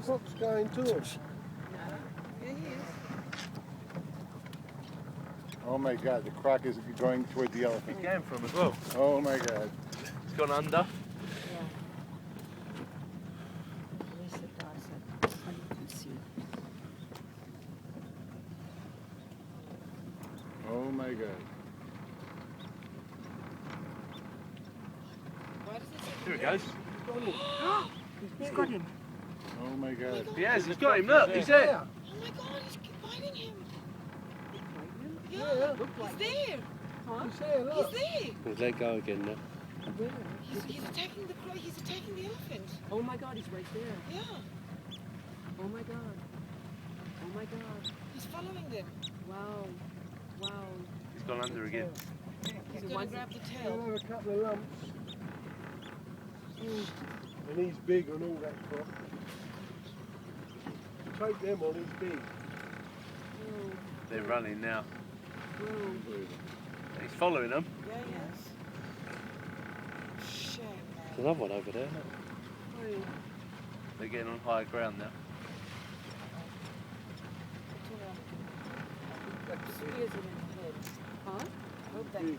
croc's going to him. Yeah, he is. Oh my God, the croc is going toward the elephant. He's going for him as well. Oh my God. He's gone under. Yeah. At least it does it. So you can see. Oh my God. Why does it say Here he goes. He's got him. Oh my God. He has, he's got him, look, he's there. Oh my God, he's biting him. Yeah, Yeah, look he's there. Huh? He's there, look. He's there. We'll let go again now. He's attacking the croc. He's attacking the elephant. Oh my God, he's right there. Yeah. Oh my God. Oh my God. He's following them. Wow. Wow. He's gone under again. He's He going to wants grab the He'll tail. have a couple of lumps. And he's big on all that croc. Take them on, he's big. Whoa. They're running now. Whoa. He's following them. Yeah, yes. Shit, There's man. another one over there. Wait. They're getting on higher ground now. Spears it in the head. Huh? I hope that. Big.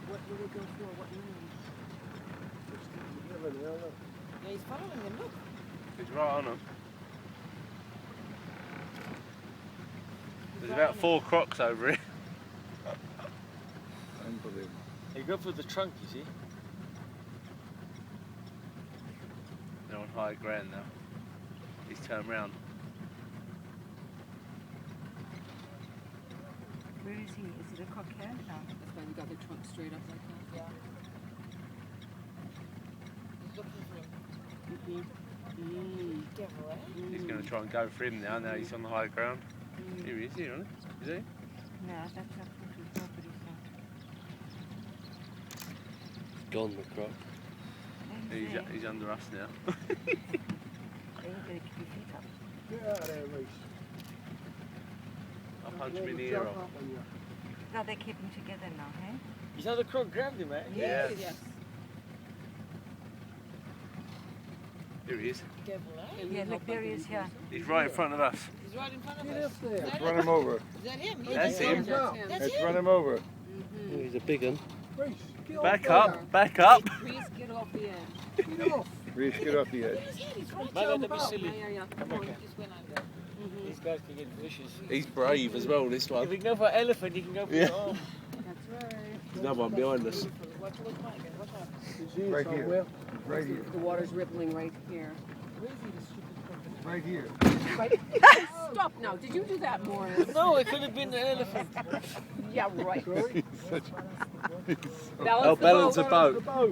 What do they go for? What room? Together now, look. Yeah, he's following them. Look. He's right on them. He's There's right about on 4 crocs over here. Unbelievable. You go for the trunk, you see? They're on higher ground now. He's turned round. Where is he? Is it a cockhead? No. That's why we got the trunk straight up like that. Yeah. He's looking for him. Mm-hmm. Devil, eh? He's going to try and go for him now. Now he's on the higher ground. Here he is, here on it. Is he? No, that's not what property. Gone the croc. He's under us now. They ain't gonna keep your feet up. Get out of there, Reese. I'll punch Let him in the him ear jump off. up on you. Now they keep them together now, hey? You saw the croc grabbed him, eh? Yeah. Yes. Here he is. Devil, eh? And Yeah, how look, there big he is is he? here. He's right in front of us. He's right in front of Get us. up there. Is that Let's run him over. Is that him? That's Yeah, him. That's him. That's Let's him. run him over. Mm-hmm. He's a big one. Reese, get off Back there. up, back up. Please get off the edge. Get off. Reese, get off the edge. Where's he? He's right Man, there. that'd be Yeah, silly. yeah. Come on, he just went under. These guys can get vicious. He's brave as well, this If one. you can go for an elephant, you can go for Yeah. your arm. That's right. There's another one behind us. Watch Mike and watch out. He's here Right here. somewhere. Right here. The water's rippling right here. Where is he, the stupid crocodile? Right here. Stop now. Did you do that, Morris? No, it could have been an elephant. Yeah, right. Sorry? Such- Balance the balance boat. the boat. The boat.